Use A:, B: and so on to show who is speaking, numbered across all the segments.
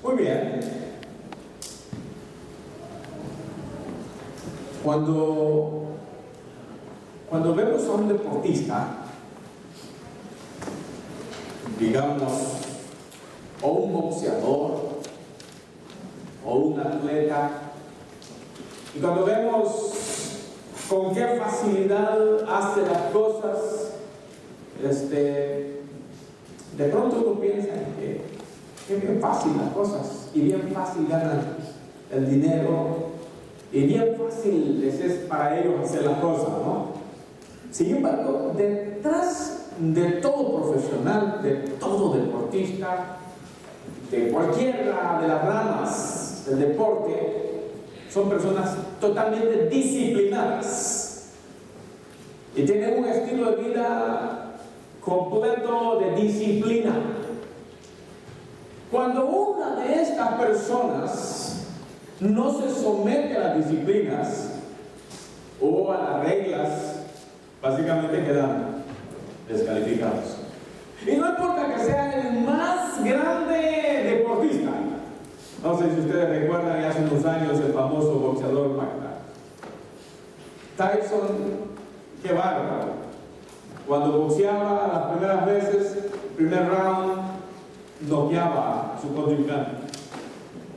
A: Muy bien. Cuando vemos a un deportista, digamos, o un boxeador, o un atleta, y cuando vemos con qué facilidad hace las cosas, de pronto uno piensa que es bien fácil las cosas, y bien fácil ganan el dinero, y bien fácil es para ellos hacer las cosas, ¿no? Sin embargo, detrás de todo profesional, de todo deportista, de cualquiera de las ramas del deporte, son personas totalmente disciplinadas y tienen un estilo de vida completo de disciplina. Cuando una de estas personas no se somete a las disciplinas o a las reglas, básicamente quedan descalificados. Y no importa que sea el más grande deportista. No sé si ustedes recuerdan hace unos años el famoso boxeador Mike Tyson. Qué bárbaro. Cuando boxeaba las primeras veces, primer round, noqueaba a su contrincante.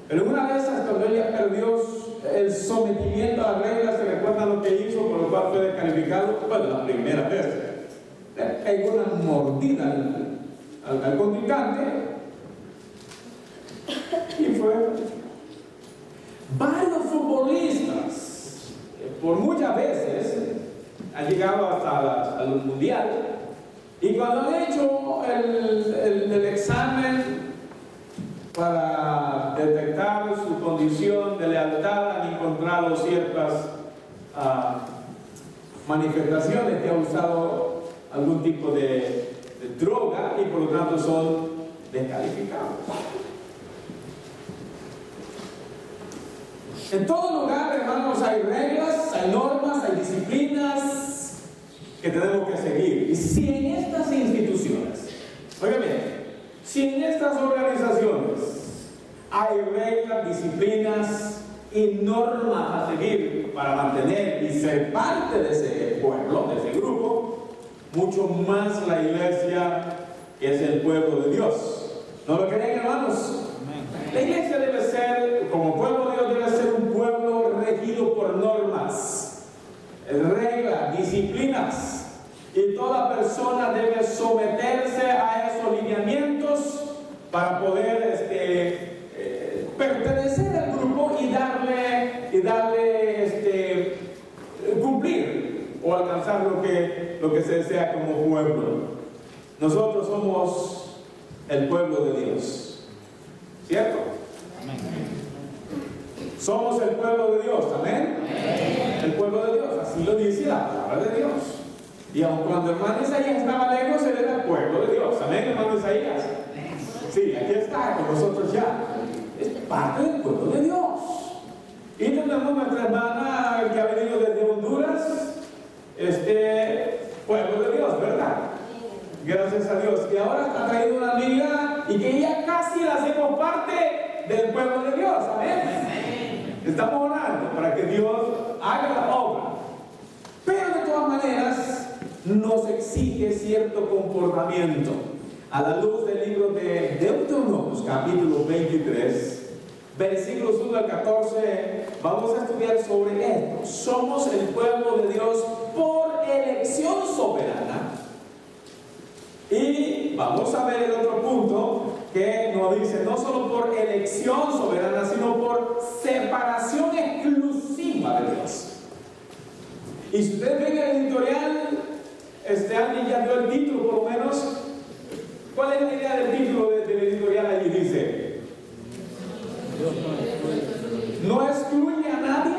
A: Pero una vez cuando ella perdió el sometimiento a las reglas, ¿se recuerdan lo que hizo? Por lo cual fue descalificado. Bueno, la primera vez le pegó una mordida al contrincante y fue. Varios futbolistas por muchas veces han llegado hasta el mundial, y cuando han hecho el examen para detectar su condición de lealtad, han encontrado ciertas manifestaciones que ha usado algún tipo de droga, y por lo tanto son descalificados. En todo lugar, hermanos, hay reglas, hay normas, hay disciplinas que tenemos que seguir. Y si en estas instituciones, oigan bien, si en estas organizaciones hay reglas, disciplinas y normas a seguir para mantener y ser parte de ese pueblo, de ese grupo, mucho más la iglesia, que es el pueblo de Dios. ¿No lo creen, hermanos? La iglesia debe ser, como pueblo de Dios, debe ser un pueblo regido por normas, reglas, disciplinas, y toda persona debe someterse a esos lineamientos para poder pertenecer al grupo y darle cumplir o alcanzar lo que se desea como pueblo. Nosotros somos el pueblo de Dios, ¿cierto? Amén. Somos el pueblo de Dios, ¿amén? Amén. El pueblo de Dios, así lo dice la palabra de Dios. Y aun cuando el hermano Isaías estaba lejos, él era el pueblo de Dios, ¿amén, hermano Isaías? Sí, aquí está con nosotros ya. Es parte del pueblo de Dios. Y tenemos nuestra hermana que ha venido desde Honduras, pueblo de Dios, ¿verdad? Gracias a Dios. Y ahora ha traído una amiga y que ya casi la hacemos parte del pueblo de Dios. Amén. Estamos orando para que Dios haga la obra. Pero de todas maneras nos exige cierto comportamiento. A la luz del libro de Deuteronomio, capítulo 23, versículos 1 al 14, vamos a estudiar sobre esto. Somos el pueblo de Dios por elección soberana. Y vamos a ver el otro punto que nos dice, no solo por elección soberana, sino por separación exclusiva de Dios. Y si ustedes ven el editorial, alguien ya dio el título por lo menos. ¿Cuál es la idea del título del editorial? Allí dice, no excluye a nadie,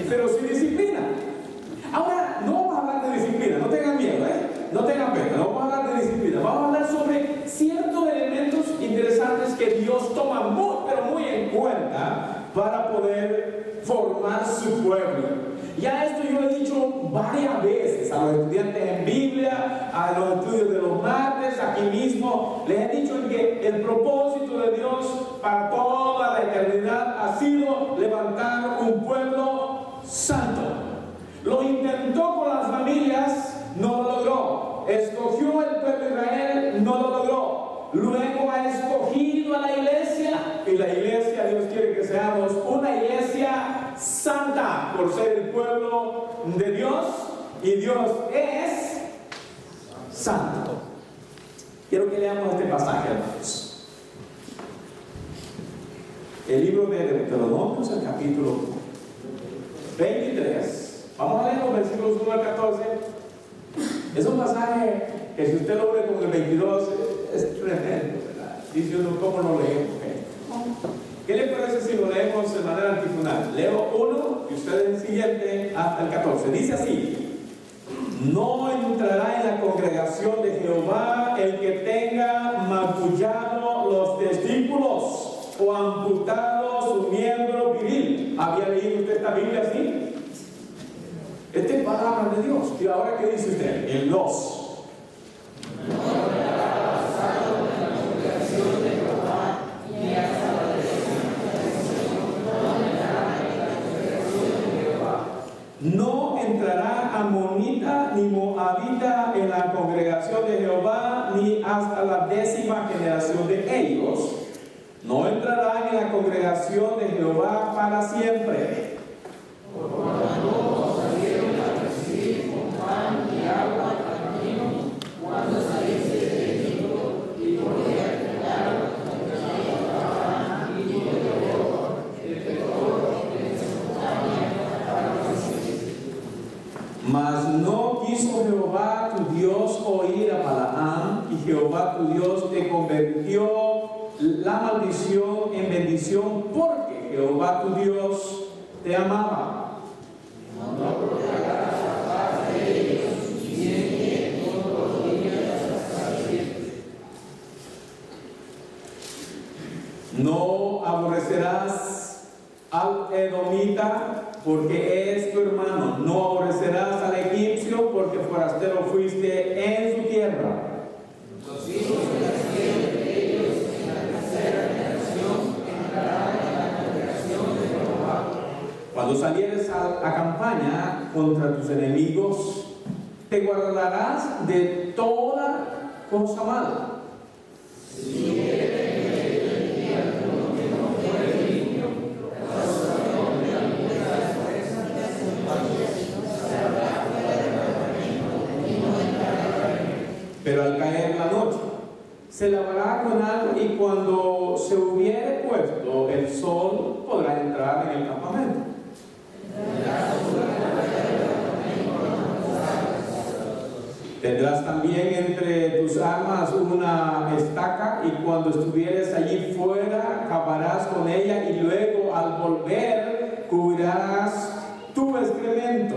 A: pero sí disciplina. Ahora, no vamos a hablar de disciplina, no tengan miedo, no tengan pena, no vamos a hablar de disciplina, vamos a hablar sobre ciertos elementos interesantes que Dios toma muy, pero muy en cuenta para poder formar su pueblo. Ya esto yo he dicho varias veces a los estudiantes en Biblia, a los estudios de los martes, aquí mismo, les he dicho que el propósito de Dios para toda la eternidad ha sido levantar un pueblo santo. Lo intentó con las familias, no lo logró. Escogió el pueblo de Israel, no lo logró. Luego ha escogido a la iglesia, y la iglesia, Dios quiere que seamos una iglesia santa por ser el pueblo de Dios, y Dios es santo. Quiero que leamos este pasaje, hermanos. El libro de Deuteronomios, el capítulo 23. Vamos a leer los versículos 1 al 14. Es un pasaje que si usted lo ve con el 22 es tremendo, ¿verdad? Dice uno, ¿cómo lo leemos? ¿Qué le parece si lo leemos de manera antifonal? Leo 1 y usted el siguiente hasta el 14. Dice así: no entrará en la congregación de Jehová el que tenga magullado los testículos o amputado su miembro viril. ¿Había leído usted esta Biblia así? Esta es palabra de Dios. ¿Y ahora qué dice usted? El 2. No entrará amonita ni moabita en la congregación de Jehová, ni hasta la 10ª generación de ellos. No entrarán en la congregación de Jehová para siempre. Mas no quiso Jehová tu Dios oír a Balaam, y Jehová tu Dios te convirtió la maldición en bendición, porque Jehová tu Dios te amaba. No aborrecerás al edomita, porque es tu hermano. No aborrecerás al egipcio, porque forastero fuiste en su tierra. Los hijos que nacieron de ellos en la tercera generación entrarán en la congregación de Jehová. Cuando salieres a campaña contra tus enemigos, te guardarás de toda cosa mala. Pero al caer la noche, se lavará con algo, y cuando se hubiere puesto el sol, podrá entrar en el campamento. Tendrás también entre tus armas una estaca, y cuando estuvieres allí fuera, cavarás con ella, y luego al volver cubrirás tu excremento.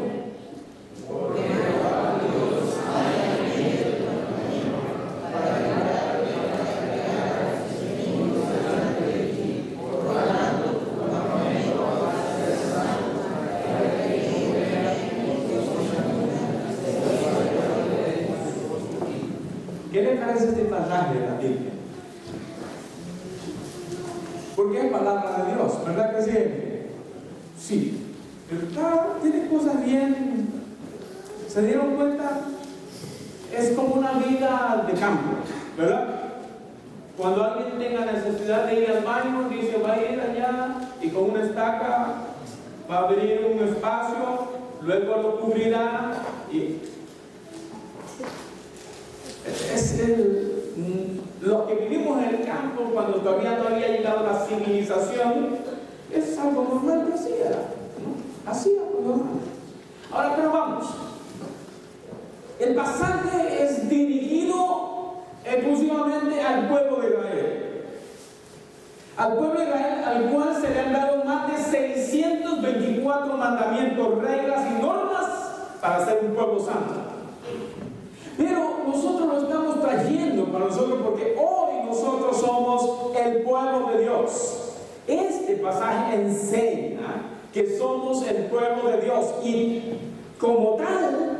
A: ¿Qué le parece este pasaje de la Biblia? Porque es palabra de Dios, ¿verdad que sí? Sí, pero claro, tiene cosas bien. ¿Se dieron cuenta? Es como una vida de campo, ¿verdad? Cuando alguien tenga necesidad de ir al baño, dice, va a ir allá y con una estaca va a abrir un espacio, luego lo cubrirá y los que vivimos en el campo, cuando todavía no había llegado la civilización, es algo normal que así era, ¿no? Así era normal. Ahora, pero vamos. El pasaje es dirigido exclusivamente al pueblo de Israel. Al pueblo de Israel, al cual se le han dado más de 624 mandamientos, reglas y normas para ser un pueblo santo. Pero nosotros lo estamos trayendo para nosotros porque hoy nosotros somos el pueblo de Dios. Este pasaje enseña que somos el pueblo de Dios y como tal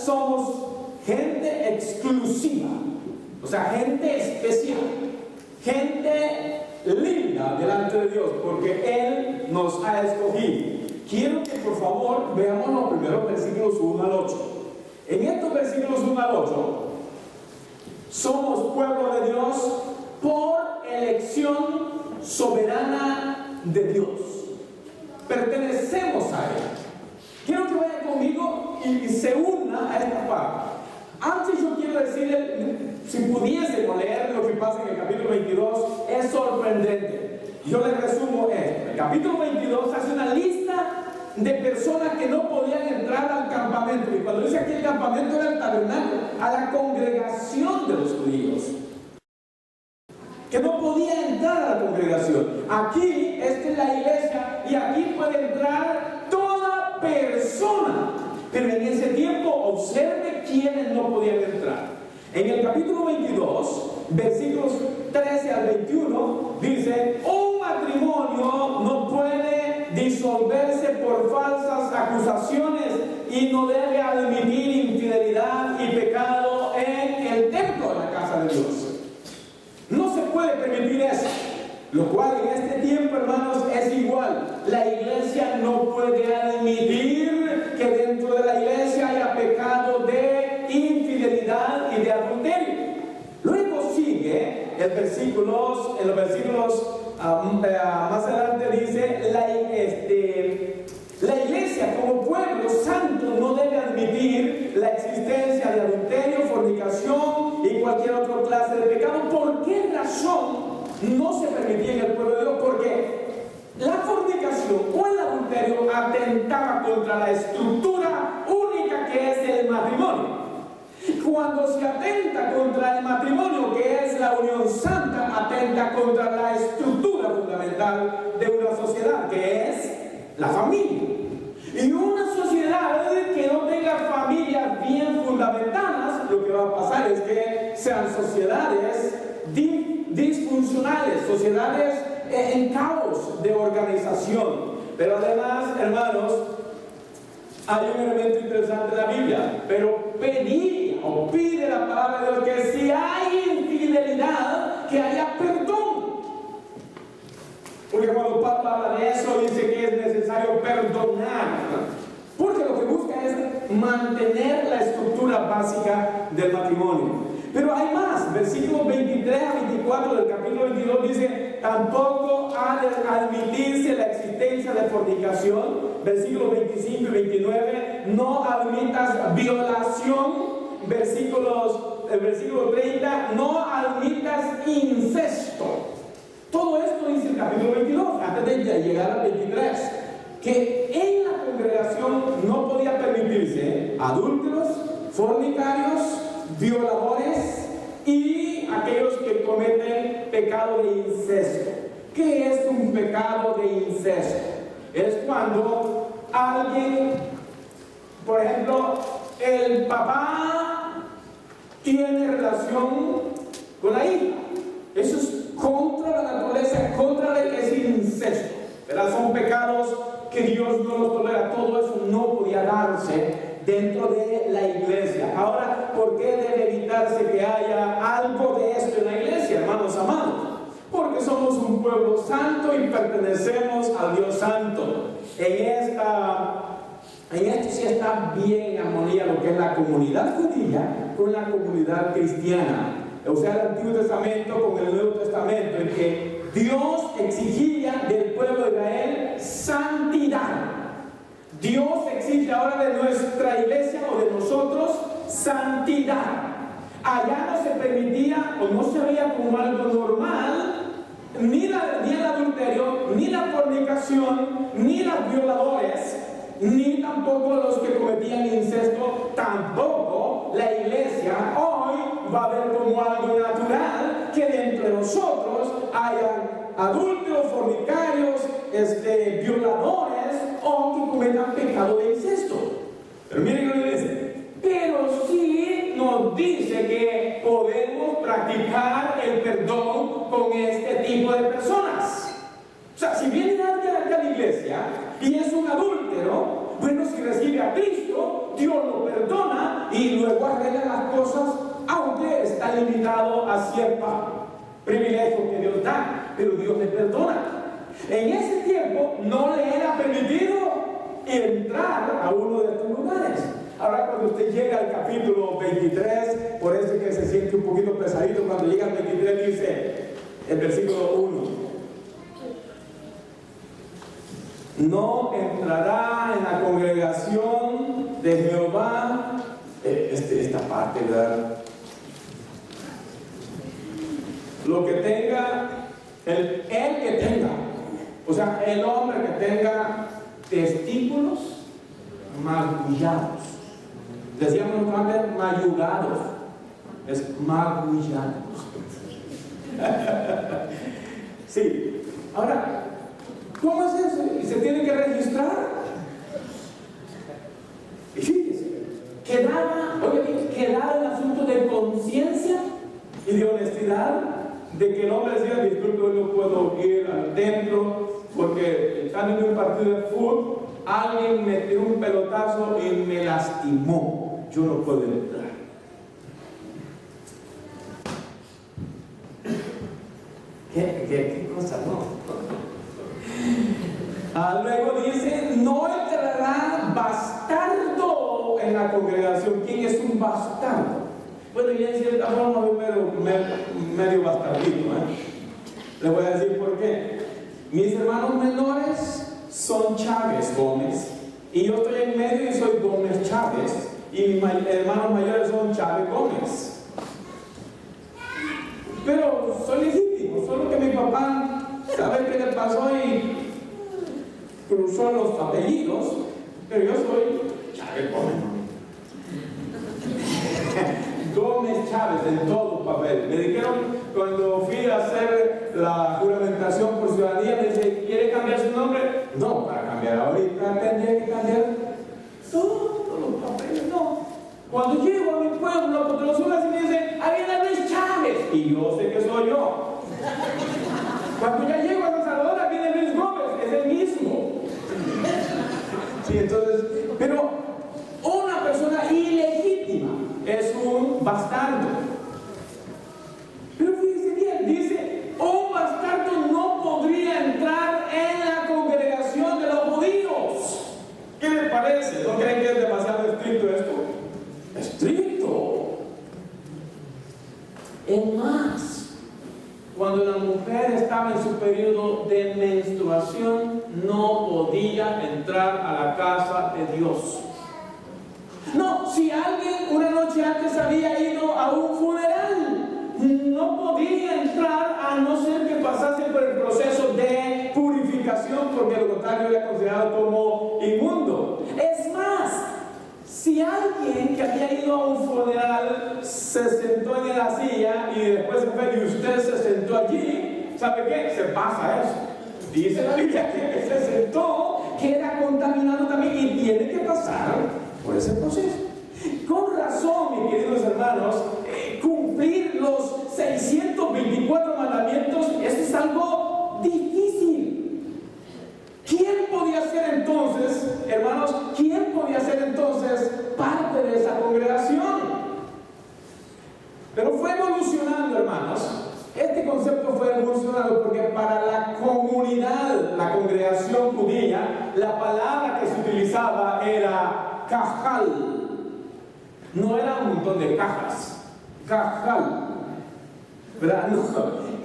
A: somos gente exclusiva, o sea, gente especial, gente linda delante de Dios, porque Él nos ha escogido. Quiero que por favor veamos los primeros versículos 1 al 8. En estos versículos 1 al 8, somos pueblo de Dios por elección soberana de Dios. Pertenecemos a Él. Quiero que vaya conmigo y se una a esta parte. Antes yo quiero decirle, si pudiésemos leer lo que pasa en el capítulo 22, es sorprendente. Yo les resumo esto. El capítulo 22 hace una lista de personas que no podían entrar al campamento. Y cuando dice aquí el campamento era el tabernáculo, a la congregación de los judíos, que no podía entrar a la congregación. Aquí, esta es la iglesia, y aquí puede entrar toda persona. Pero en ese tiempo, observe quiénes no podían entrar. En el capítulo 22, versículos 13 al 21, dice: un matrimonio no puede disolverse por falsas acusaciones y no debe admitir infidelidad y pecado en el templo de la casa de Dios. No se puede permitir eso. Lo cual en este tiempo, hermanos, es igual. La iglesia no puede admitir que dentro de la iglesia haya pecado de infidelidad y de adulterio. Luego sigue en los versículos más adelante dice: la iglesia como pueblo santo no debe admitir la existencia de adulterio, fornicación y cualquier otra clase de pecado. ¿Por qué razón no se permitía en el pueblo de Dios? Porque la fornicación o el adulterio atentaba contra la estructura única que es el matrimonio. Cuando se atenta contra el matrimonio, que es la unión santa, atenta contra la estructura fundamental de una sociedad, que es la familia. Y una sociedad que no tenga familias bien fundamentadas, lo que va a pasar es que sean sociedades disfuncionales, sociedades en caos de organización. Pero además, hermanos, hay un elemento interesante en la Biblia. Pero pide la palabra de Dios que si hay infidelidad, que haya perdón. Porque cuando Pablo habla de eso, dice que es necesario perdonar, porque lo que busca es mantener la estructura básica del matrimonio. Pero hay más. Versículos 23 a 24 del capítulo 22 dice: tampoco ha de admitirse la existencia de fornicación. Versículos 25 y 29: no admitas violación. El versículo 30: no admitas incesto. Todo esto dice el capítulo 22, antes de llegar al 23, que en la congregación no podía permitirse adúlteros, fornicarios, violadores y aquellos que cometen pecado de incesto. ¿Qué es un pecado de incesto? Es cuando alguien, por ejemplo, el papá tiene relación con la hija. Eso es contra la naturaleza, contra la que es incesto, ¿verdad? Son pecados que Dios no los tolera. Todo eso no podía darse dentro de la iglesia. Ahora, ¿por qué debe evitarse que haya algo de esto en la iglesia, hermanos amados? Porque somos un pueblo santo y pertenecemos al Dios santo. En esto sí está bien en armonía lo que es la comunidad judía con la comunidad cristiana. O sea, el Antiguo Testamento con el Nuevo Testamento, en que Dios exigía del pueblo de Israel santidad. Dios exige ahora de nuestra iglesia o de nosotros santidad. Allá no se permitía o no se veía como algo normal ni el adulterio, ni la fornicación, ni los violadores, ni tampoco los que cometían incesto. Tampoco la iglesia hoy va a ver como algo natural que entre nosotros hayan adúlteros, fornicarios, violadores o que cometan pecado de incesto. Pero miren lo que dice: pero sí nos dice que podemos practicar el perdón con este tipo de personas. O sea, si viene alguien aquí a la iglesia y es un adúltero, bueno, si recibe a Cristo, Dios lo perdona y luego arregla las cosas, aunque está limitado a ciertos privilegios que ya, pero Dios le perdona. En ese tiempo no le era permitido entrar a uno de estos lugares. Ahora cuando usted llega al capítulo 23, por eso es que se siente un poquito pesadito, cuando llega al 23 dice, el versículo 1, no entrará en la congregación de Jehová, esta parte, ¿verdad? Lo que tenga, el que tenga, o sea, el hombre que tenga testículos magullados. Decíamos antes mayugados, es magullados. Sí, ahora, ¿cómo es eso? ¿Y se tiene que registrar? Y fíjese, quedaba el asunto de conciencia y de honestidad, de que el hombre decía, disculpe, hoy no puedo ir adentro porque estando en un partido de fútbol, alguien me tiró un pelotazo y me lastimó. Yo no puedo entrar. ¿Qué cosa, no? Luego dice, no entrará bastardo en la congregación. ¿Quién es un bastardo? Bueno, ya en cierta forma medio bastardito, Le voy a decir por qué. Mis hermanos menores son Chávez Gómez, y yo estoy en medio y soy Gómez Chávez, y mis hermanos mayores son Chávez Gómez. Pero soy legítimo, solo que mi papá sabe qué le pasó y cruzó los apellidos, pero yo soy Chávez Gómez. Gómez Chávez en todo papel. Me dijeron cuando fui a hacer la juramentación por ciudadanía, me dice, ¿quiere cambiar su nombre? No, para cambiar ahorita tendría que cambiar todos los papeles. No. Cuando llego a mi pueblo, porque los hombres me dicen, ahí viene Luis Chávez, y yo sé que soy yo. Cuando ya llego a San Salvador, aquí viene Luis Gómez, es el mismo. Sí, entonces, pero una persona ilegítima es un bastardo. Pero fíjese bien, dice, un bastardo no podría entrar en la congregación de los judíos. ¿Qué les parece? ¿No creen que es demasiado estricto esto? Estricto. Es más, cuando la mujer estaba en su periodo de menstruación, no podía entrar a la casa de Dios. No, si alguien una noche antes había ido a un funeral, no podía entrar a no ser que pasase por el proceso de purificación, porque lo contrario era considerado como inmundo. Es más, si alguien que había ido a un funeral se sentó en la silla y después se fue y usted se sentó allí, ¿sabe qué? Se pasa eso. Dice la Biblia que se sentó, queda contaminado también y tiene que pasar por ese proceso. Con razón, mis queridos hermanos, cumplir los 624 mandamientos, eso es algo difícil. ¿Quién podía ser entonces, hermanos, quién podía ser entonces parte de esa congregación? Pero fue evolucionando, hermanos. Este concepto fue evolucionado porque para la comunidad, la congregación judía, la palabra que se utilizaba era cajal. No era un montón de cajas. Cajal. ¿Verdad? No.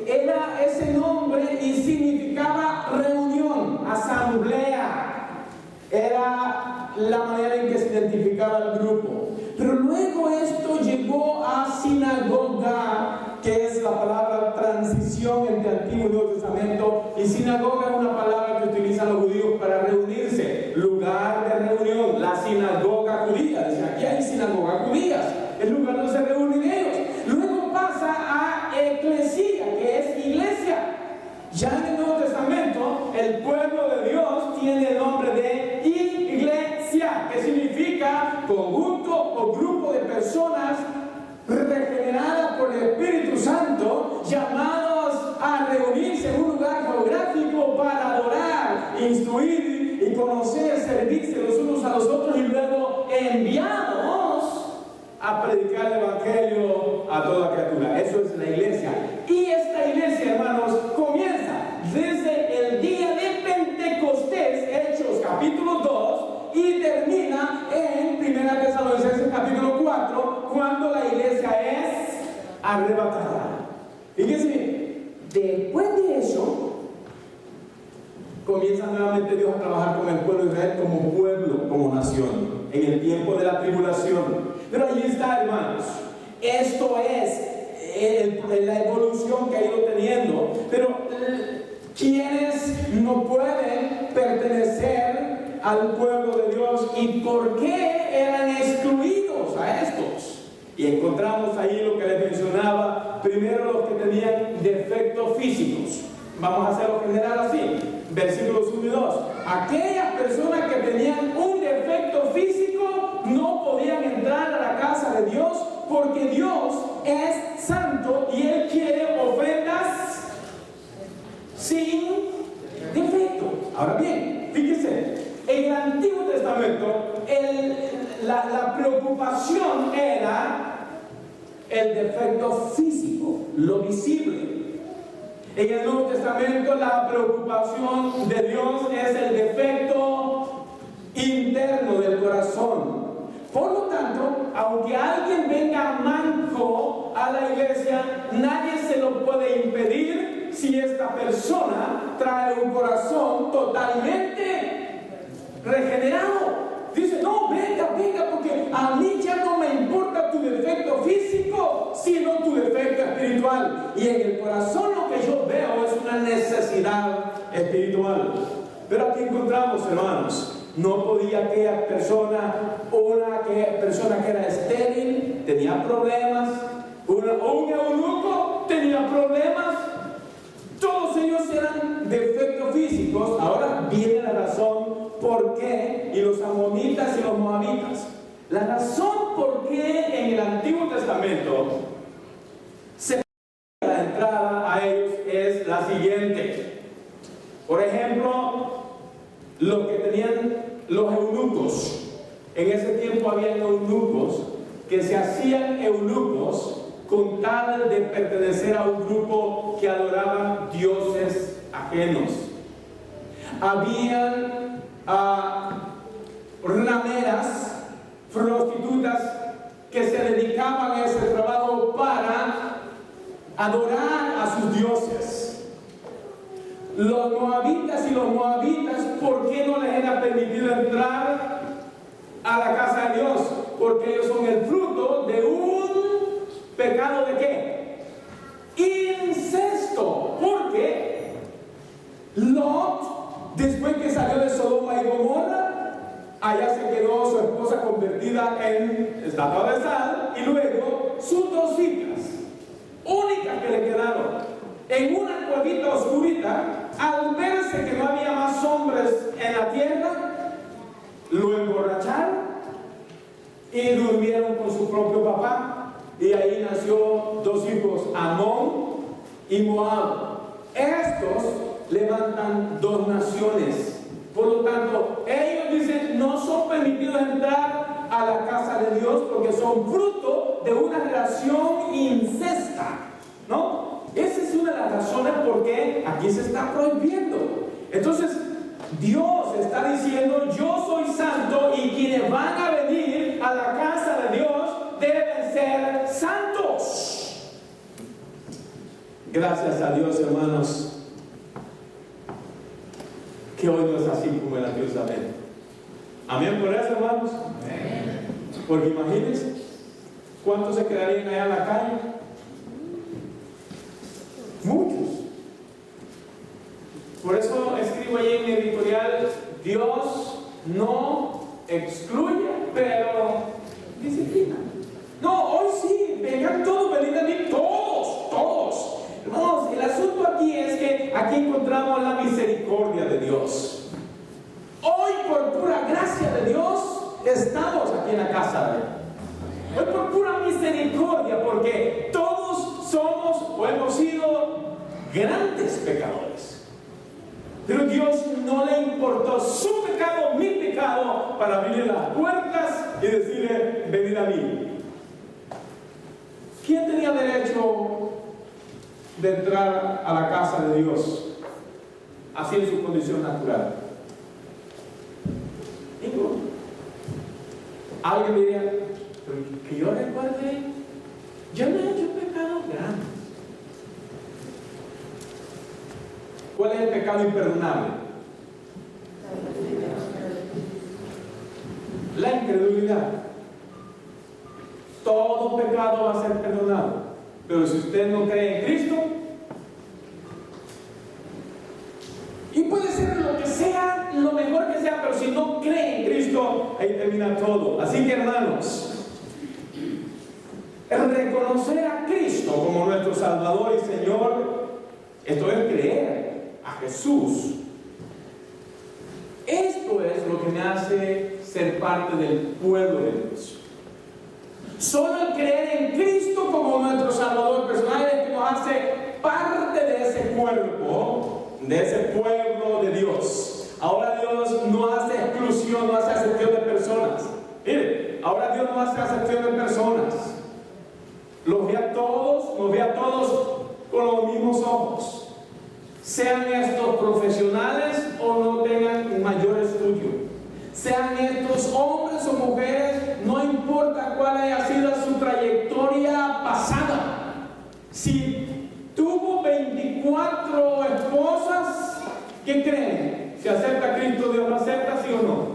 A: Era ese nombre y significaba reunión, asamblea. Era la manera en que se identificaba el grupo. Pero luego esto llegó a sinagoga, que es la palabra transición entre Antiguo y Nuevo Testamento, y sinagoga es una palabra que utilizan los judíos para reunirse, lugar de reunión, la sinagoga judía. Dice, aquí hay sinagogas judías, el lugar donde se reúnen ellos. Luego pasa a eclesía, que es iglesia. Ya en el Nuevo Testamento, el pueblo de Dios tiene el nombre de iglesia, que significa conjunto o grupo de personas regeneradas por el Espíritu Santo, llamados a reunirse en un lugar geográfico para adorar, instruir y conocer, servirse los unos a los otros y luego enviados a predicar el Evangelio a toda criatura. Eso es la iglesia. Y esta iglesia, hermanos, arrebatada. Fíjense, después de eso, comienza nuevamente Dios a trabajar con el pueblo de Israel como pueblo, como nación, en el tiempo de la tribulación. Pero ahí está, hermanos. Esto es la evolución que ha ido teniendo. Pero ¿quiénes no pueden pertenecer al pueblo de Dios y por qué eran excluidos a estos? Y encontramos ahí lo que les mencionaba, primero los que tenían defectos físicos. Vamos a hacerlo general así, versículos 1 y 2. Aquellas personas que tenían un defecto físico no podían entrar a la casa de Dios porque Dios es santo y Él quiere ofrendas sin defecto. Ahora bien, fíjense, en el Antiguo Testamento la preocupación era el defecto físico, lo visible. En el Nuevo Testamento la preocupación de Dios es el defecto interno del corazón. Por lo tanto, aunque alguien venga manco a la iglesia, nadie se lo puede impedir si esta persona trae un corazón totalmente regenerado. Dice, no, venga, porque a mí ya no me importa tu defecto físico, sino tu defecto espiritual. Y en el corazón lo que yo veo es una necesidad espiritual. Pero aquí encontramos, hermanos, no podía aquella persona, una persona que era estéril, tenía problemas, un eunuco tenía problemas. Todos ellos eran defectos físicos. Ahora viene la razón por qué, y los amonitas y los moabitas. La razón por qué en el Antiguo Testamento se la entrada a ellos es la siguiente. Por ejemplo, lo que tenían los eunucos. En ese tiempo había eunucos que se hacían eunucos con tal de pertenecer a un grupo que adoraban dioses ajenos. Habían rameras, prostitutas que se dedicaban a ese trabajo para adorar a sus dioses. Los moabitas y los moabitas, ¿por qué no les era permitido entrar a la casa de Dios? Porque ellos son el fruto de un pecado de qué? Incesto. Porque Lot, después que salió de Sodoma y Gomorra, allá se quedó su esposa convertida en estatua de sal, y luego sus dos hijas únicas que le quedaron en una cuevita oscurita. Al verse que no había más hombres en la tierra, lo emborracharon y durmieron con su propio papá, y ahí nació dos hijos, Amón y Moab. Estos levantan dos naciones. Por lo tanto, ellos dicen, no son permitidos entrar a la casa de Dios porque son fruto de una relación incesta, ¿no? Esa es una de las razones por qué aquí se está prohibiendo. Entonces, Dios está diciendo, yo soy santo y quienes van a venir a la casa de Dios deben ser santos. Gracias a Dios, hermanos, que hoy no es así como el Antiguo Testamento. Amén por eso, hermanos. Amén. Porque imagínense cuántos se quedarían allá en la calle. Muchos. Por eso escribo ahí en mi editorial, Dios no excluye, pero disciplina. No, hoy sí, vengan todos, venid a mí, todos. Hermanos, el asunto aquí es que aquí encontramos la misericordia de Dios. Hoy, por pura gracia de Dios, estamos aquí en la casa de Él. Hoy por pura misericordia, porque todos somos o hemos sido grandes pecadores. Pero Dios no le importó su pecado, mi pecado, para abrir las puertas y decirle, venid a mí. ¿Quién tenía derecho de entrar a la casa de Dios así en su condición natural? Ninguno. Alguien diría, que yo recuerde, yo no he hecho pecado. grande. ¿Cuál es el pecado imperdonable? La incredulidad. Todo pecado va a ser perdonado. Pero si usted no cree en Cristo, y puede ser lo que sea, lo mejor que sea, pero si no cree en Cristo, ahí termina todo. Así que, hermanos, el reconocer a Cristo como nuestro Salvador y Señor, esto es creer a Jesús. Esto es lo que me hace ser parte del pueblo de Dios. Solo el creer en Cristo como nuestro Salvador personal es que nos hace parte de ese cuerpo, de ese pueblo de Dios. Ahora Dios no hace exclusión, no hace acepción de personas. Mire, ahora Dios no hace acepción de personas. Los ve a todos, nos ve a todos con los mismos ojos. Sean estos profesionales o no tengan mayor estudio. Sean estos hombres o mujeres, no importa cuál haya sido su trayectoria pasada. Si tuvo 24 esposas, ¿qué creen? Si acepta a Cristo, ¿Dios lo acepta, sí o no?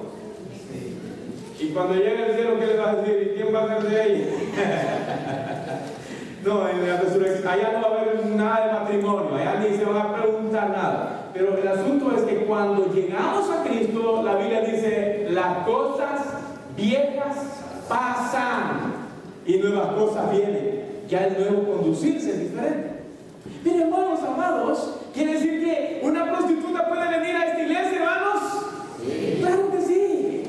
A: Sí. Y cuando llegue al cielo, ¿qué le va a decir? ¿Y quién va a ser de ahí? No, en la resurrección, allá no va a haber nada de matrimonio, allá ni se va a preguntar nada. Pero el asunto es que cuando llegamos a Cristo, la Biblia dice, las cosas viejas pasan y nuevas cosas vienen. Ya el nuevo conducirse es diferente. Miren, hermanos amados, ¿quiere decir que una prostituta puede venir a esta iglesia, hermanos? Sí. Claro que sí.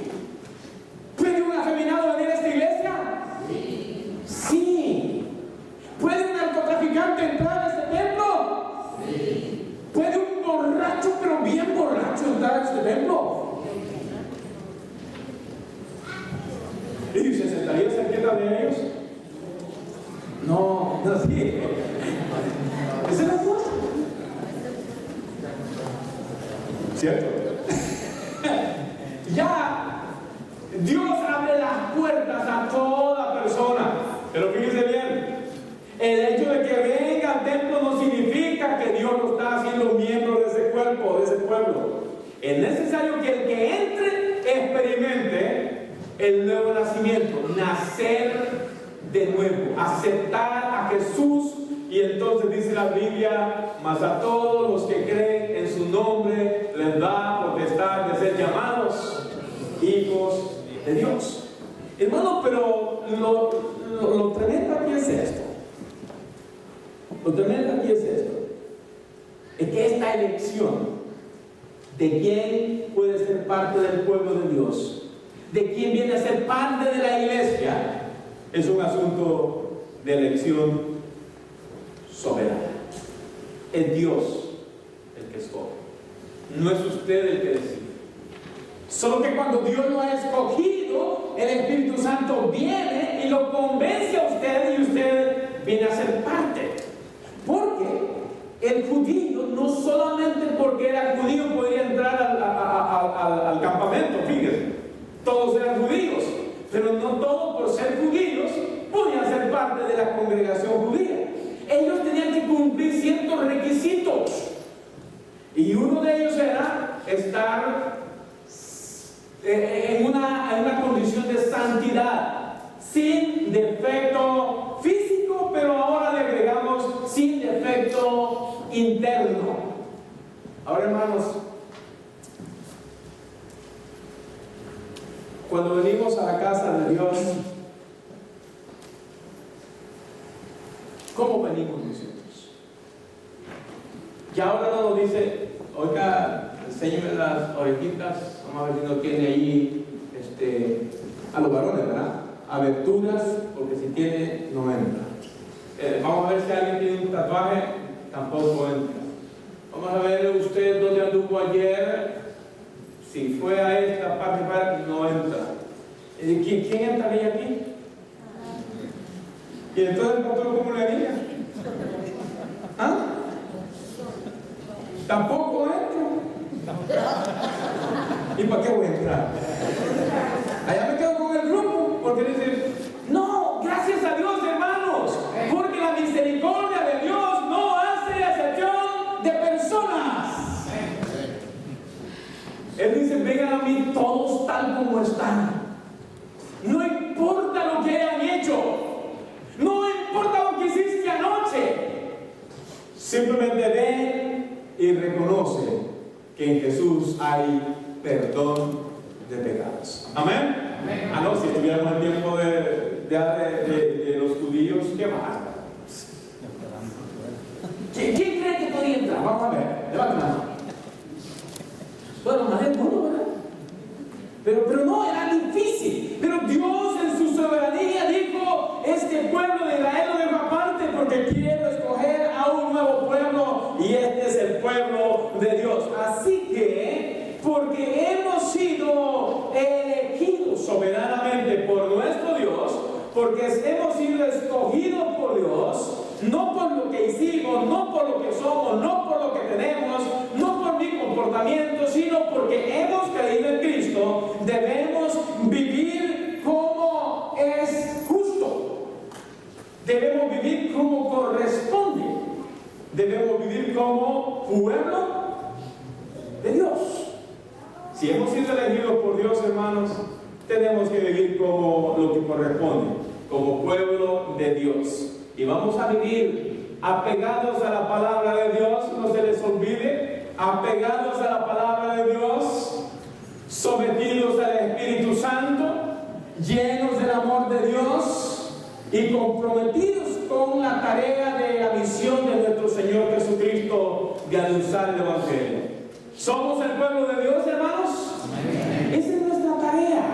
A: ¿Puede un afeminado venir a esta iglesia? Sí. Sí. ¿Puede un narcotraficante entrar a este templo? Sí. ¿Puede un borracho, pero bien borracho, entrar a este templo? ¿Y se sentaría cerquita de ellos? No, no, sí. Esa es la cosa. ¿Cierto? Ya Dios abre las puertas a toda persona. Pero fíjense bien, el hecho de que venga al templo no significa que Dios lo está haciendo miembro de ese cuerpo, de ese pueblo. Es necesario que el que entre experimente el nuevo nacimiento, nacer de nuevo, aceptar a Jesús. Y entonces dice la Biblia, mas a todos los que creen en su nombre les da potestad de ser llamados hijos de Dios. Hermano, pero lo tremendo aquí es esto. Lo tremendo aquí es esto. Es que esta elección de quién puede ser parte del pueblo de Dios, de quién viene a ser parte de la iglesia, es un asunto de elección soberana. Es Dios el que escoge, no es usted el que decide. Solo que cuando Dios lo ha escogido, el Espíritu Santo viene y lo convence a usted y usted viene a ser parte. Porque el judío, no solamente porque era judío podía entrar al campamento, fíjense, todos eran judíos, pero no todos por ser judíos podían ser parte de la congregación judía. Ellos tenían que cumplir ciertos requisitos y uno de ellos era estar en una condición de santidad, sin defecto físico, pero ahora le agregamos sin defecto interno. Ahora, hermanos, cuando venimos a la casa de Dios, ¿cómo venimos nosotros? Y ahora no nos dice, oiga, enséñeme las orejitas, vamos a ver si no tiene ahí, a los varones, ¿verdad? Aberturas, porque si tiene, no entra. Vamos a ver si alguien tiene un tatuaje, tampoco entra. Vamos a ver usted dónde anduvo ayer, si fue a esta parte, no entra. ¿Quién entraría aquí? ¿Y entonces el pastor cómo le haría? ¿Ah? Tampoco entro. ¿Y para qué voy a entrar? Allá me quedo con el grupo, porque dicen, no, gracias a Dios, hermanos, porque la misericordia Él dice, vengan a mí todos tal como están. No importa lo que hayan hecho. No importa lo que hiciste anoche. Simplemente ven y reconoce que en Jesús hay perdón de pecados. Amén. Amén. Ah, no, si estuviéramos en el tiempo de los judíos, ¿qué más? ¿Quién cree que podía entrar? Vamos a ver, levanta la mano. Bueno, más del mundo, ¿verdad? Pero no, era difícil. Pero Dios en su soberanía dijo, este pueblo de Israel lo dejo aparte porque quiero escoger a un nuevo pueblo y este es el pueblo de Dios. Así que, porque hemos sido elegidos soberanamente por nuestro Dios, porque hemos sido escogidos por Dios, no por lo que hicimos, no por lo que somos, no por lo que tenemos, no por mi comportamiento, sino porque hemos creído en Cristo, debemos vivir como es justo. Debemos vivir como corresponde. Debemos vivir como pueblo de Dios. Si hemos sido elegidos por Dios, hermanos, tenemos que vivir como lo que corresponde, como pueblo de Dios. Y vamos a vivir apegados a la palabra de Dios, no se les olvide, apegados a la palabra de Dios, sometidos al Espíritu Santo, llenos del amor de Dios y comprometidos con la tarea de la misión de nuestro Señor Jesucristo de anunciar el Evangelio. ¿Somos el pueblo de Dios, hermanos? Amén. Esa es nuestra tarea.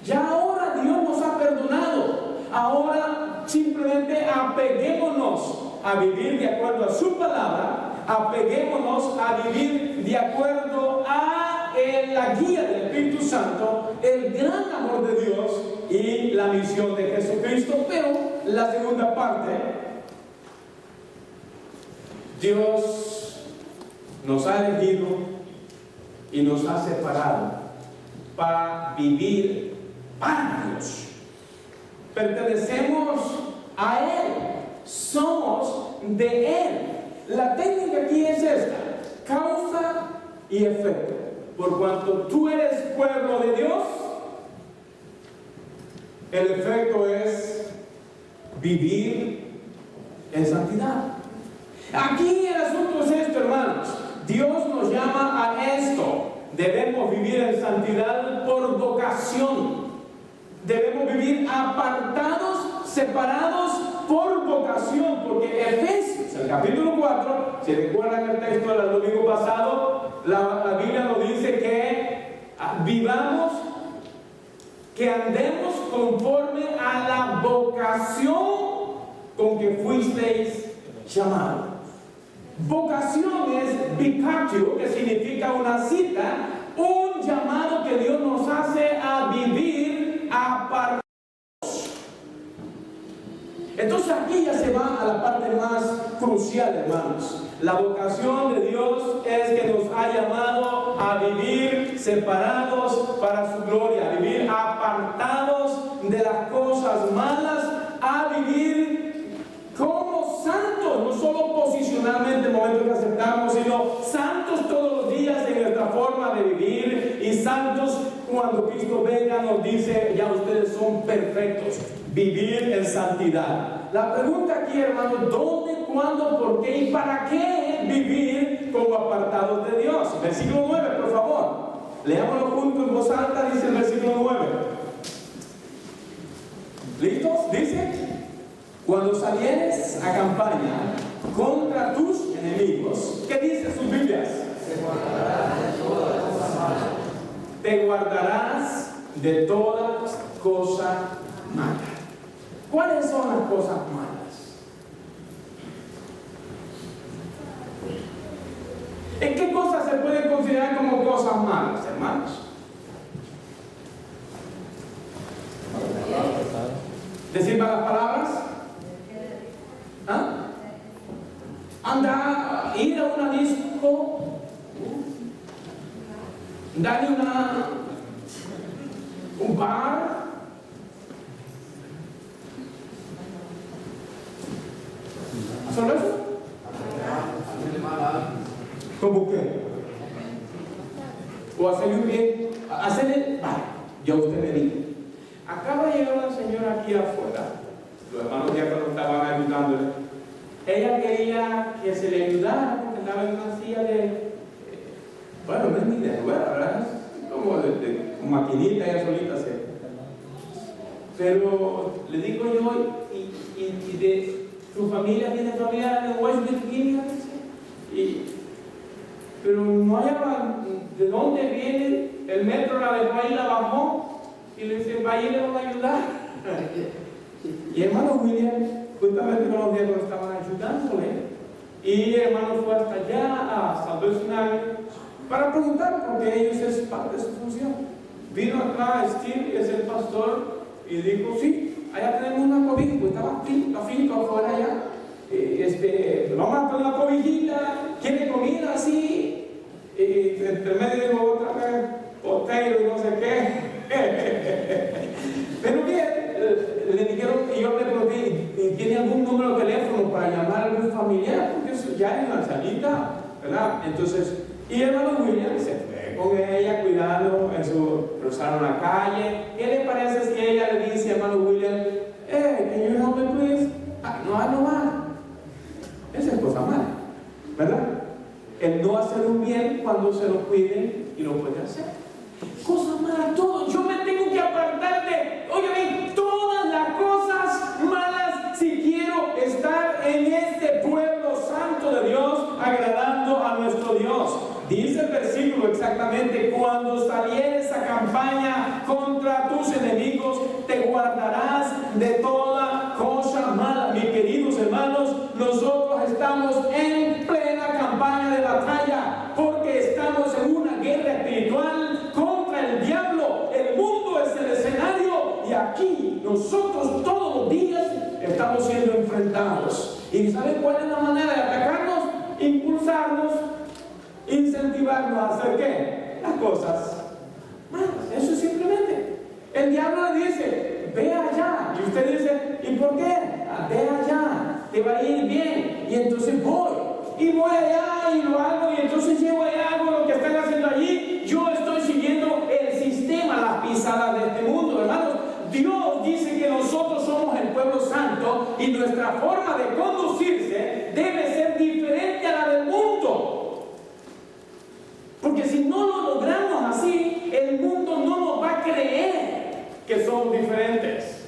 A: Ya ahora Dios nos ha perdonado. Ahora simplemente apeguémonos a vivir de acuerdo a su palabra, apeguémonos a vivir de acuerdo a la guía del Espíritu Santo, el gran amor de Dios y la misión de Jesucristo. Pero la segunda parte, Dios nos ha elegido y nos ha separado para vivir para Dios. Pertenecemos a Él, somos de Él. La técnica aquí es esta: causa y efecto. Por cuanto tú eres pueblo de Dios, el efecto es vivir en santidad. Aquí el asunto es esto, hermanos. Dios nos llama a esto. Debemos vivir en santidad por vocación. Debemos vivir apartados, separados por vocación, porque Efesios, el capítulo 4, si recuerdan el texto del domingo pasado, la Biblia nos dice que vivamos, que andemos conforme a la vocación con que fuisteis llamados. Vocación es vicatio, que significa una cita, un llamado que Dios nos hace a vivir apartados. Entonces aquí ya se va a la parte más crucial, hermanos. La vocación de Dios es que nos ha llamado a vivir separados para su gloria, a vivir apartados de las cosas malas, a vivir como santos, no solo posicionalmente en el momento que aceptamos, sino santos todos los días en nuestra forma de vivir, y santos cuando Cristo venga nos dice, ya ustedes son perfectos. Vivir en santidad. La pregunta aquí, hermanos, ¿dónde, cuándo, por qué y para qué vivir como apartados de Dios? Versículo 9, por favor. Leámoslo juntos en voz alta, dice el versículo 9. ¿Listos? Dice: cuando salieres a campaña contra tus enemigos, ¿qué dice sus Biblias? Te guardarás de toda cosa mala. ¿Cuáles son las cosas malas? ¿En qué cosas se pueden considerar como cosas malas, hermanos? ¿Decir malas palabras? ¿Ah? Andar, ir a una disco, darle un bar. ¿Solo eso? ¿Cómo qué? o hacerle un bien, hacerle, vale, ya usted me dijo. Acaba de llegar una señora aquí afuera, los hermanos ya cuando estaban ayudándole, ella quería que se le ayudara porque estaba en una silla de, bueno, no es ni de rueda, ¿verdad? Es como de maquinita, ella solita se. Pero le digo yo, y de su familia, tiene familia de West Virginia, pero no hallaba de dónde viene, el metro la dejó ahí, la bajó, y le dice, vaya y le van a ayudar. Y hermano William, justamente con los días estaban ayudándole, y el hermano fue hasta allá a Salvación para preguntar, porque ellos es parte de su función. Vino acá Steve, es el pastor, y dijo, sí, allá tenemos una cobija, pues estaba finito afuera allá. Vamos a poner una cobijita, quiere comida así, entre medio dijo otra vez, potato y no sé qué. Pero bien, le dijeron, y yo le pregunté, ¿tiene algún número de teléfono para llamar a algún familiar? Porque eso ya es una salita, ¿verdad? Entonces, y el hermano William se fue con ella cuidando, cruzaron la calle. ¿Qué le parece si ella le dice, hermano William, can you help me please? No va. Esa es cosa mala, ¿verdad? El no hacer un bien cuando se lo piden y lo puede hacer. Cosa mala todo. Yo me tengo que apartar de, oigan, todas las cosas malas si quiero estar en este pueblo santo de Dios, agradando a nuestro Dios. Dice el versículo exactamente, cuando salieres a campaña contra tus enemigos, te guardarás de toda cosa mala. Mis queridos hermanos, nosotros estamos en plena campaña de batalla, porque estamos en una guerra espiritual contra el diablo. El mundo es el escenario, y aquí nosotros todos los días estamos siendo enfrentados. ¿Y saben cuál es la manera de atacarnos? Impulsarnos, incentivarnos a hacer ¿qué? Las cosas malas. Eso es simplemente. El diablo le dice, ve allá. Y usted dice, ¿y por qué? Ve allá, te va a ir bien. Y entonces voy. Y voy allá y lo hago. Y entonces llego allá, hago lo que están haciendo allí. Yo estoy siguiendo el sistema, las pisadas de este mundo, hermanos. Dios dice que nosotros somos el pueblo santo y nuestra forma de conducirse debe ser diferente a la del mundo. Porque si no lo logramos así, el mundo no nos va a creer que somos diferentes.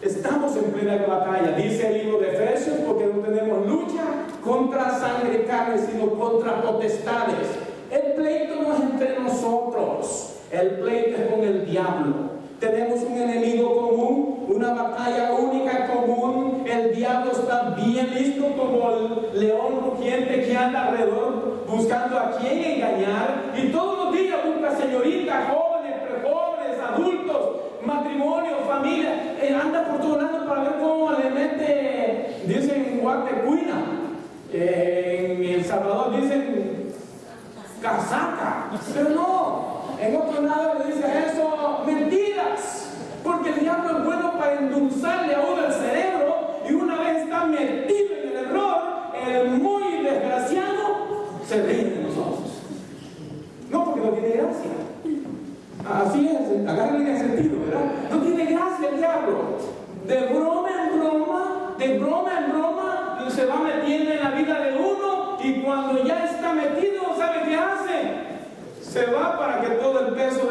A: Estamos en plena batalla, dice el libro de Efesios, porque no tenemos lucha contra sangre y carne, sino contra potestades. El pleito no es entre nosotros, el pleito es con el diablo. Tenemos un enemigo común, una batalla única común. El diablo está bien listo como el león rugiente que anda alrededor buscando a quién engañar. Y todos los días busca señoritas, jóvenes, prejóvenes, adultos, matrimonio, familia. Anda por todos lados para ver cómo le mete, dicen guatecuina. En El Salvador dicen casaca. Pero no. En otro lado le dice eso, mentiras, porque el diablo es bueno para endulzarle a uno el cerebro, y una vez está metido en el error, el muy desgraciado se ríe de nosotros. No, porque no tiene gracia. Así es, agárrenle el sentido, ¿verdad? No tiene gracia el diablo. De broma en broma, se va metiendo en la vida de uno, y cuando ya está metido, ¿sabe qué hace? Se va para que todo el peso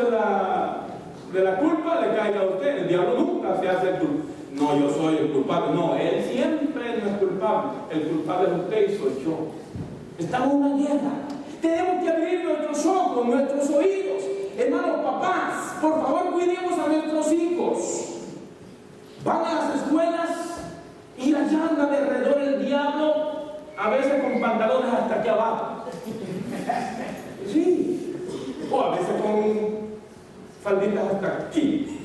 A: de la culpa le caiga a usted. El diablo nunca se hace culpable. No, yo soy el culpable. No, él siempre no es culpable. El culpable es usted y soy yo. Estamos en una guerra. Tenemos que abrir nuestros ojos, nuestros oídos. Hermanos, papás, por favor, cuidemos a nuestros hijos. Van a las escuelas y allá anda de alrededor el diablo, a veces con pantalones hasta aquí abajo. Sí. O a veces con falditas hasta aquí.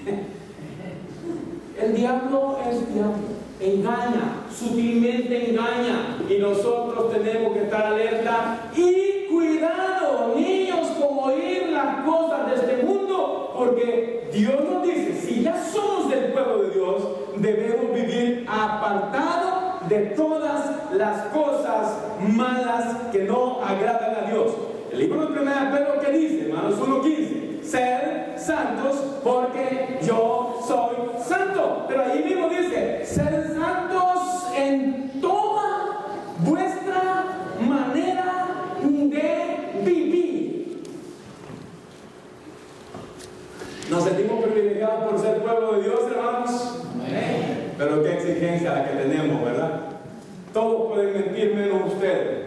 A: El diablo es diablo, engaña, sutilmente engaña, y nosotros tenemos que estar alerta y cuidado, niños, con oír las cosas de este mundo, porque Dios nos dice, si ya somos del pueblo de Dios, debemos vivir apartados de todas las cosas malas que no agradan a Dios. El libro de 1 Pedro, ¿qué dice? Hermanos 1:15. Sed santos porque yo soy santo. Pero ahí mismo dice, sed santos en toda vuestra manera de vivir. Nos sentimos privilegiados por ser pueblo de Dios, hermanos. Amén. Pero qué exigencia la que tenemos, ¿verdad? Todos pueden mentir menos ustedes.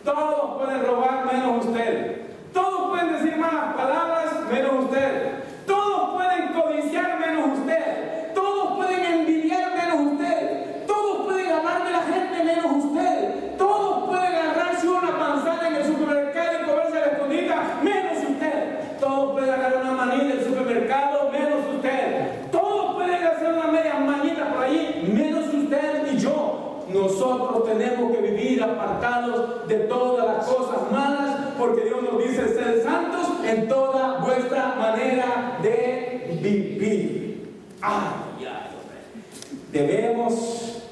A: Todos pueden robar menos ustedes. Todos pueden decir malas palabras menos ustedes. Todos pueden codiciar menos ustedes. Todos pueden envidiar menos ustedes. Todos pueden hablar de la gente menos ustedes. Todos pueden agarrarse una panzada en el supermercado y comerse la escondida menos ustedes. Todos pueden agarrar una manita en el supermercado menos ustedes. Todos pueden hacer una media manita por allí menos ustedes y yo. Nosotros tenemos que vivir apartados de todas las cosas malas, porque Dios nos dice ser santos en toda vuestra manera de vivir. Debemos,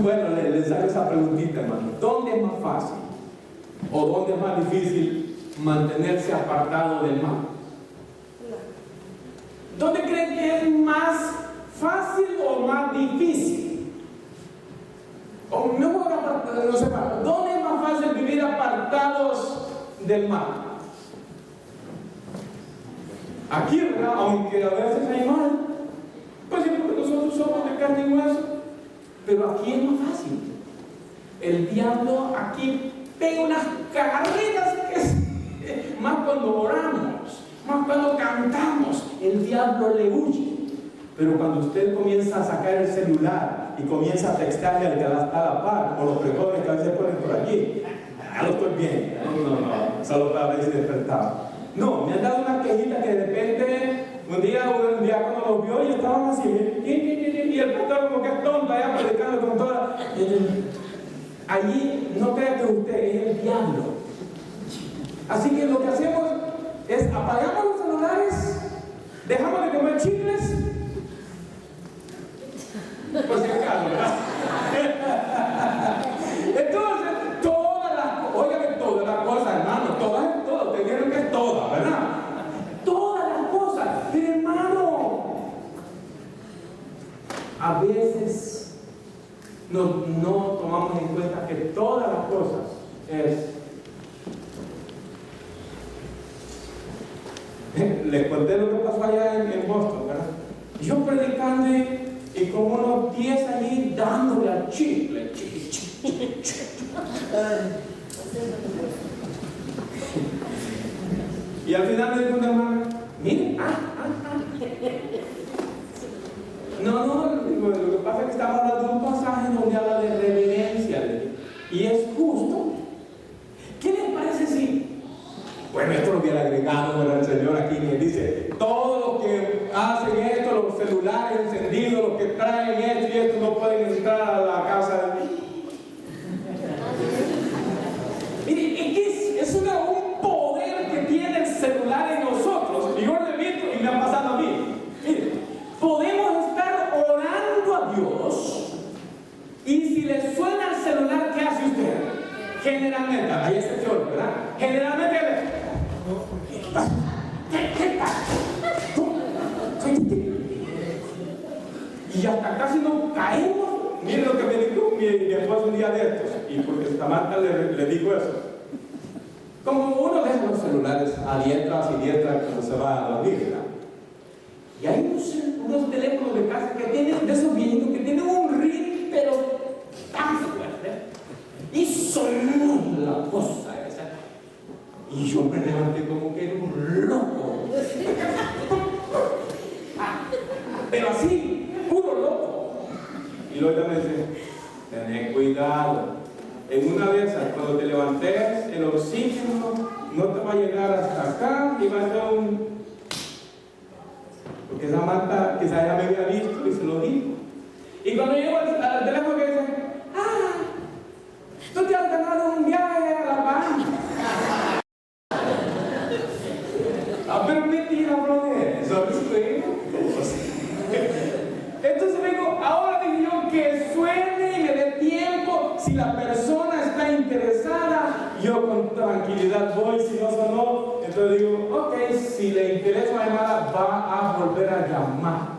A: bueno, les hago esa preguntita, hermano. ¿Dónde es más fácil o dónde es más difícil mantenerse apartado del mal? ¿Dónde creen que es más fácil o más difícil? O mejor, no sé, ¿dónde es más fácil vivir apartados del mal? Aquí, ¿verdad? Aunque a veces hay mal, pues sí, porque nosotros somos de carne y hueso, pero aquí es más fácil. El diablo aquí pega unas carreras que más cuando oramos, más cuando cantamos, el diablo le huye. Pero cuando usted comienza a sacar el celular y comienza a textarle al que está a la par, o los frijoles que a veces ponen por allí, ya lo estoy viendo. No, solo para ver si despertaba. No, me han dado una quejita que de repente, un día cuando los vio y estaban así, y el pastor como que es tonto allá predicando con toda. Allí no crea que usted es el diablo. Así que lo que hacemos es apagamos los celulares, dejamos de comer chicles. Pues si acaso, ¿verdad? Entonces, todas las cosas, hermano, todas, te dijeron que es todas, ¿verdad? Todas las cosas, hermano. A veces no tomamos en cuenta que todas las cosas es. Les conté lo que pasó allá en Boston, ¿verdad? Yo predicando y como unos 10 allí dándole al chicle. Y al final me dijo una hermana, miren, No, lo que pasa es que estaba hablando de un pasaje donde habla de reverencia. Y es justo. ¿Qué les parece si? Bueno, esto lo hubiera agregado, ¿verdad? El Señor aquí me dice, todos los que hacen esto, los celulares encendidos, los que traen esto y esto, no pueden entrar a la casa de mí. Mire, es un poder que tiene el celular en nosotros. Y yo lo he visto y me ha pasado a mí. Mire, podemos estar orando a Dios y si le suena el celular, ¿qué hace usted? Generalmente, hay excepciones, ¿verdad? Generalmente, ¿qué pasa? Y hasta casi nos caemos. Miren lo que me dijo mi esposo un día de estos, y porque Samantha le dijo eso. Como uno deja los celulares a diestra y siniestra cuando se va a dormir, ¿verdad? Y hay unos teléfonos de casa que tienen, de esos viejitos, que tienen un ring, pero tan fuerte. Y sonó la cosa esa. Y yo me levanté como que era un loco. Pero así, puro loco. Y luego me dice, tened cuidado. En una de esas, cuando te levantes, el oxígeno no te va a llegar hasta acá y va a ser un... Porque Samantha quizás ya me había visto y se lo dijo. Y cuando llego al teléfono que dice, tú te has ganado un viaje a La Paz. Pero mentira, brother. Entonces vengo, ahora digo yo que suene y me dé tiempo. Si la persona está interesada, yo con tranquilidad voy, si no sonó, entonces digo, ok, si le interesa la llamada, va a volver a llamar.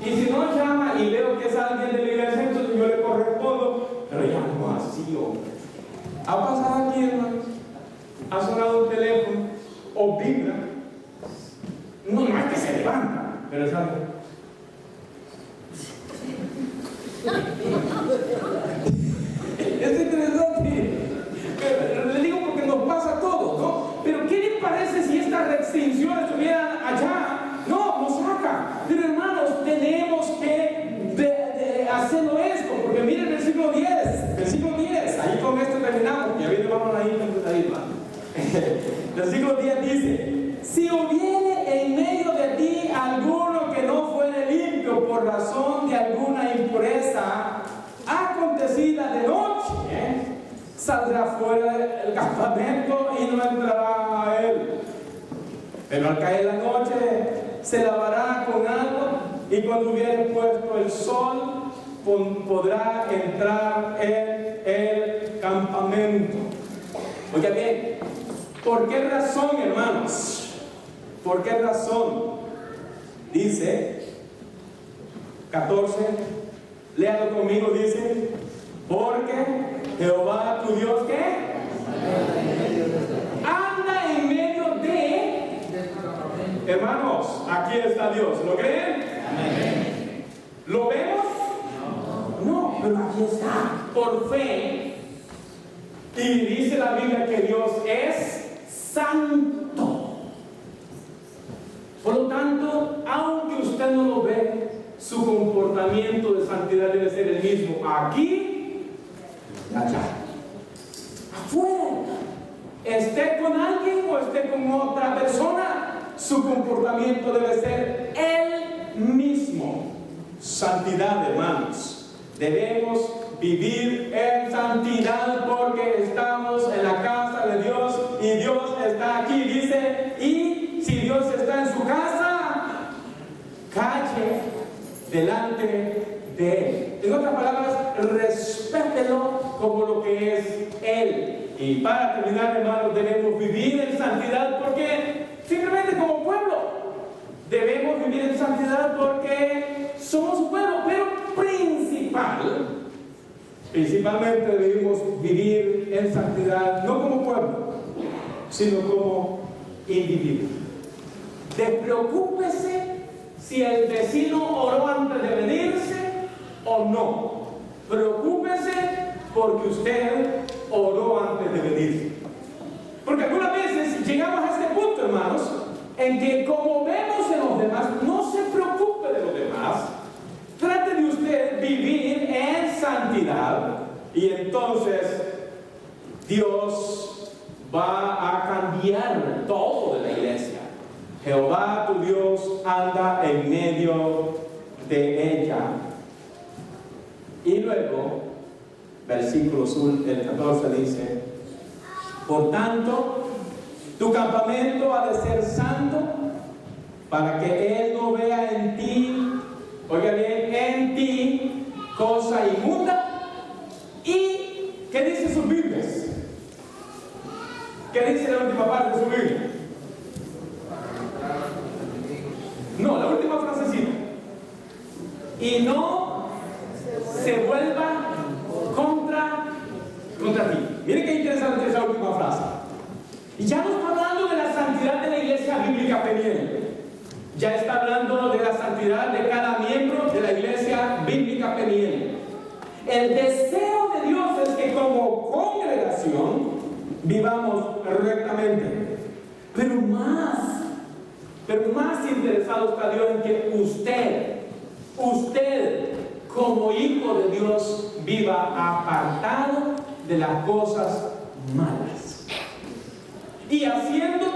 A: Y si no llama y veo que es alguien de la iglesia, entonces yo le correspondo, pero llamo así, hombre. ¿Ha pasado aquí, hermanos? ¿Ha sonado un teléfono? ¿O vibra? No es que se levanta, pero es algo. Es interesante. Le digo porque nos pasa a todos, ¿no? Pero ¿qué le parece si esta restricción estuviera allá? No, nos saca. Pero hermanos, tenemos que hacerlo esto, porque miren el versículo 10, ahí con esto terminamos, y ahorita vamos a ir con ahí, versículo 10 dice: si hubiere en medio de ti alguno que no fuere limpio por razón de alguna impureza acontecida de noche, saldrá fuera del campamento y no entrará a él. Pero al caer la noche se lavará con agua, y cuando hubiere puesto el sol podrá entrar en el campamento. Oiga bien, ¿por qué razón, hermanos? ¿Por qué razón? Dice 14, léalo conmigo, dice: porque Jehová tu Dios, ¿qué? Anda en medio de... Hermanos, aquí está Dios, ¿lo creen? Amén. ¿Lo vemos? No, pero aquí está, por fe. Y dice la Biblia que Dios es santo. Por lo tanto, aunque usted no lo ve, su comportamiento de santidad debe ser el mismo aquí y allá. Afuera, esté con alguien o esté con otra persona, su comportamiento debe ser el mismo. Santidad, hermanos. Debemos vivir en santidad porque estamos en la casa de Dios y Dios está aquí. Dice, y si Dios está en su casa, calle delante de Él. En otras palabras, respételo como lo que es Él. Y para terminar, hermanos, debemos vivir en santidad porque simplemente como pueblo debemos vivir en santidad porque somos un pueblo, pero principalmente debemos vivir en santidad no como pueblo, sino como individuo. Despreocúpese si el vecino oró antes de venirse o no. Preocúpese porque usted oró antes de venir. Porque algunas veces llegamos a este punto, hermanos, en que como vemos en los demás, no se preocupe de los demás. Trate de usted vivir en santidad y entonces Dios va a cambiar todo de la iglesia. Jehová tu Dios anda en medio de ella. Y luego, versículo el 14 dice: por tanto, tu campamento ha de ser santo, para que Él no vea en ti, oiga bien, en ti cosa inmunda. ¿Y qué dice sus Biblias? ¿Qué dice la última parte de su Biblia? No, la última frasecita. Y no se vuelva contra ti. Miren qué interesante esa última frase. Y ya no está hablando de la santidad de la iglesia bíblica Peniel. Ya está hablando de la santidad de cada miembro de la iglesia bíblica Peniel. El deseo de Dios es que como congregación vivamos rectamente. Pero más interesado está Dios en que usted como hijo de Dios viva apartado de las cosas malas y haciendo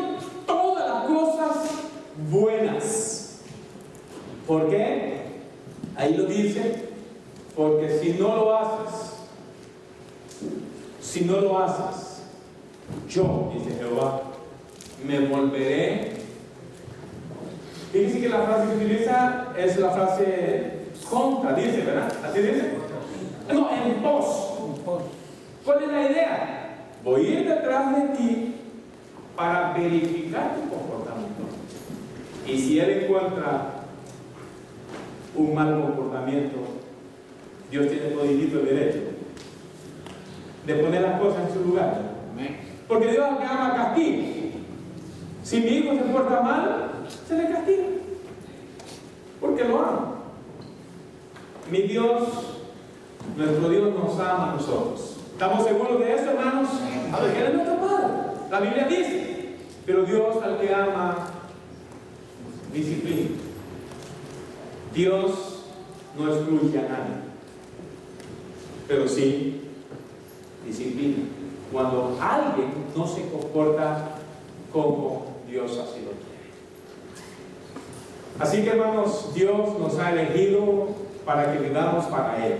A: todas las cosas buenas. ¿Por qué? Ahí lo dice, porque si no lo haces, yo, dice Jehová, me volveré. Fíjense que la frase que utiliza es la frase contra, dice, ¿verdad? ¿Así dice? No, en pos. ¿Cuál es la idea? Voy a ir detrás de ti para verificar tu comportamiento. Y si Él encuentra un mal comportamiento, Dios tiene todito el derecho de poner las cosas en su lugar. Porque Dios al que ama castiga. Si mi hijo se porta mal, se le castiga. Porque lo ama. Mi Dios, nuestro Dios nos ama a nosotros. ¿Estamos seguros de eso, hermanos? Porque Él es nuestro Padre. La Biblia dice, pero Dios al que ama, disciplina. Dios no excluye a nadie, pero sí disciplina cuando alguien no se comporta como Dios así lo quiere. Así que, hermanos, Dios nos ha elegido para que vivamos para Él.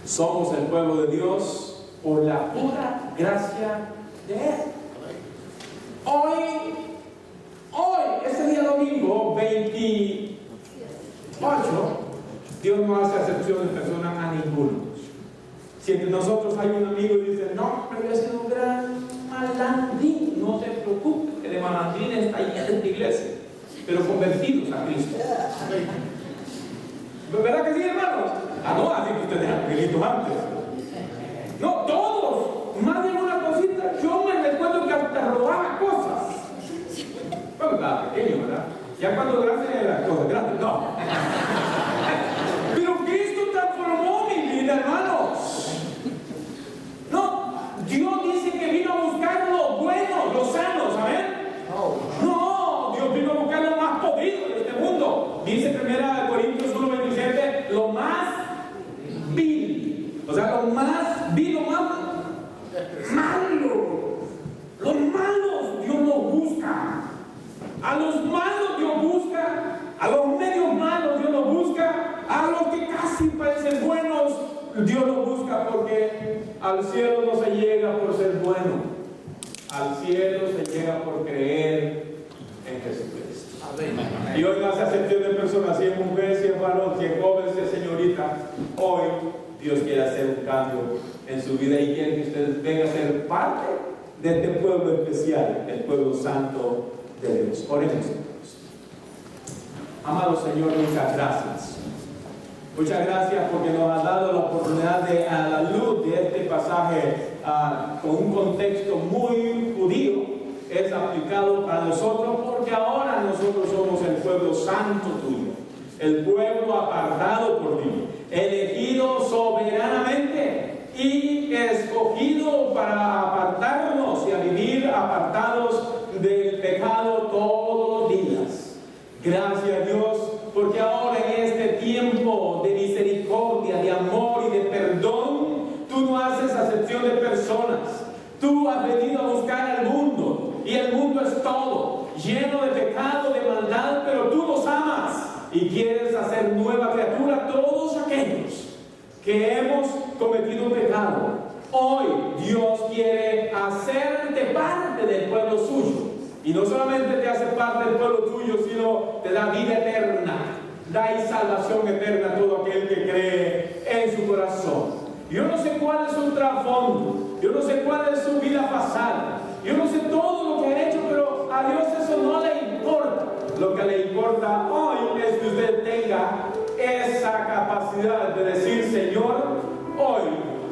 A: Somos el pueblo de Dios por la pura gracia de Él. Hoy, este día domingo 28, Dios no hace acepción de personas a ninguno. Si entre nosotros hay un amigo y dice, no, pero yo he sido un gran malandrín, no se preocupe, que de malandrín está llena esta iglesia, pero convertidos a Cristo. ¿Verdad que sí, hermanos? No, así que ustedes eran angelitos antes. No, todos, más de una cosita. Yo me recuerdo que hasta robaba cosas. Cuando estaba pequeño, ¿verdad? Ya cuando grande era cosas grandes, no. Pero Cristo transformó mi vida, hermanos. No, Dios dice que vino a buscar lo bueno, lo sano, ¿saben? No, Dios vino a buscar lo más podrido de este mundo. Dice 1 Corintios 1:27, lo más vil. O sea, lo más vil, lo más malo. Los malos Dios los busca. A los malos Dios busca. A los medios malos Dios los busca. A los que casi parecen buenos Dios los busca, porque al cielo no se llega por ser bueno. Al cielo se llega por creer en Jesucristo. Amén. Y hoy no hace acepción de personas, si es mujer, si es varón, si es joven, si es señorita. Hoy Dios quiere hacer un cambio en su vida y quiere que ustedes vengan a ser parte de este pueblo especial, el pueblo santo de Dios. Oremos. Amado Señor, muchas gracias. Muchas gracias porque nos has dado la oportunidad de, a la luz de este pasaje, con un contexto muy judío, es aplicado para nosotros, porque ahora nosotros somos el pueblo santo tuyo, el pueblo apartado por ti, elegido soberanamente y escogido para apartarnos y a vivir apartados del pecado todos los días. Gracias, Dios, porque ahora en este tiempo de misericordia, de amor y de perdón, tú no haces acepción de personas. Tú has venido a buscar al mundo y el mundo es todo, lleno de pecado, de maldad, pero tú los amas y quieres hacer nueva criatura a todos aquellos que hemos cometido pecado. Hoy Dios quiere hacerte parte del pueblo suyo. Y no solamente te hace parte del pueblo tuyo, sino te da vida eterna, da y salvación eterna a todo aquel que cree en su corazón. Yo no sé cuál es su trasfondo, yo no sé cuál es su vida pasada, yo no sé todo lo que ha hecho, pero a Dios eso no le importa. Lo que le importa hoy es que usted tenga esa capacidad de decir, Señor, hoy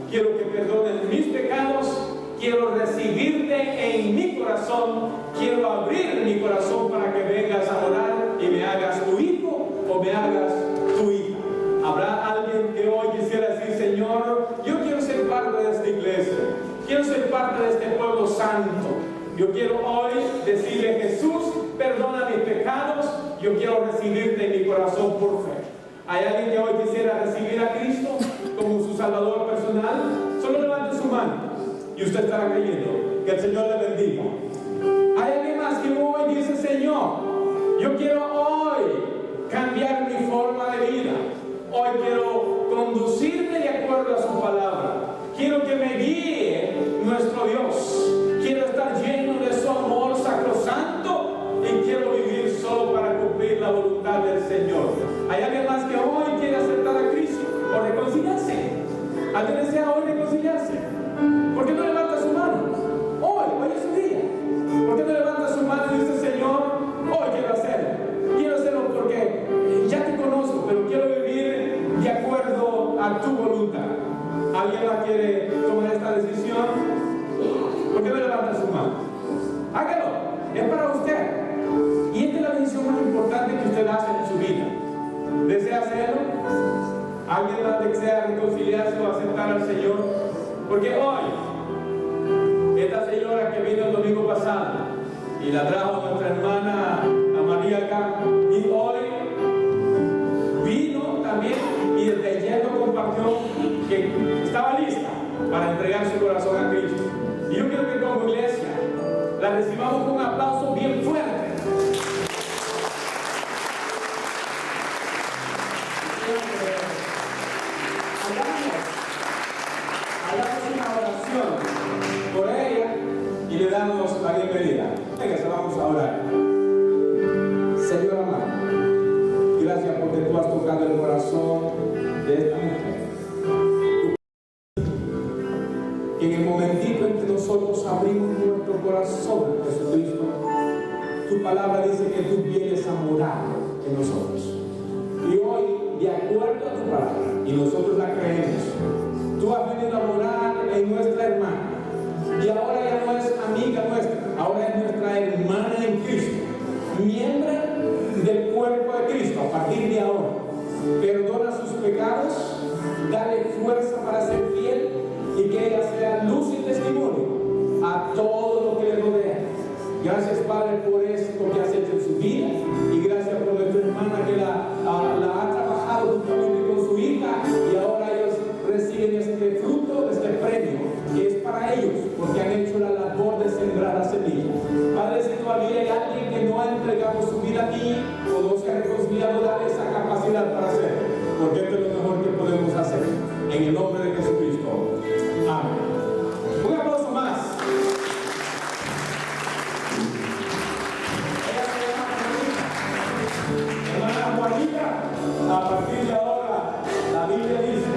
A: quiero que perdones mis pecados. Quiero recibirte en mi corazón. Quiero abrir mi corazón para que vengas a orar y me hagas tu hijo o me hagas tu hija. ¿Habrá alguien que hoy quisiera decir, Señor, yo quiero ser parte de esta iglesia? Quiero ser parte de este pueblo santo. Yo quiero hoy decirle, Jesús, perdona mis pecados. Yo quiero recibirte en mi corazón por fe. ¿Hay alguien que hoy quisiera recibir a Cristo como su Salvador personal? Solo levante su mano y usted estará creyendo. Que el Señor le bendiga. Hay alguien más que hoy dice, Señor, yo quiero hoy cambiar mi forma de vida. Hoy quiero conducirme de acuerdo a su palabra. Quiero que me guíe nuestro Dios. Quiero estar lleno de su amor sacrosanto y quiero vivir solo para cumplir la voluntad del Señor. ¿Hay alguien más que hoy quiere aceptar a Cristo o reconciliarse? ¿Alguien desea hoy reconciliarse? ¿Por qué no levanta su mano? alguien más desea reconciliarse o aceptar al Señor, porque hoy, esta señora que vino el domingo pasado y la trajo nuestra hermana a María acá, y hoy vino también y desde lleno compartió que estaba lista para entregar su corazón a Cristo. Y yo quiero que como iglesia la recibamos con un aplauso bien fuerte. Hagamos una oración por ella y le damos la bienvenida. Venga, vamos a orar. Señor amado, gracias porque tú has tocado el corazón de esta mujer. Y en el momentito en que nosotros abrimos nuestro corazón a Jesucristo, tu palabra dice que tú vienes a morar en nosotros. Y hoy, de acuerdo a tu palabra, y nosotros la creemos, tú has venido a morar en nuestra hermana. Y ahora ya no es amiga nuestra, ahora es nuestra hermana en Cristo, miembro del cuerpo de Cristo. A partir de ahora, perdona sus pecados, dale fuerza para ser fiel y que ella sea luz y testimonio a todo lo que le rodea. Gracias, Padre, por esto que has hecho en su vida, y gracias por nuestra hermana que la ha trabajado juntamente con su hija, y ahora ellos reciben este fruto, este premio, que es para ellos, porque han hecho la labor de sembrar la semilla. Padre, si todavía hay alguien que no ha entregado su vida a ti o no se ha reconciliado, dale esa capacidad para hacerlo, porque esto es lo mejor que podemos hacer. En el nombre de Jesucristo. Amén. Un aplauso más. Ella se llama Juanita. Hermana Juanita, a partir de ahora, la Biblia dice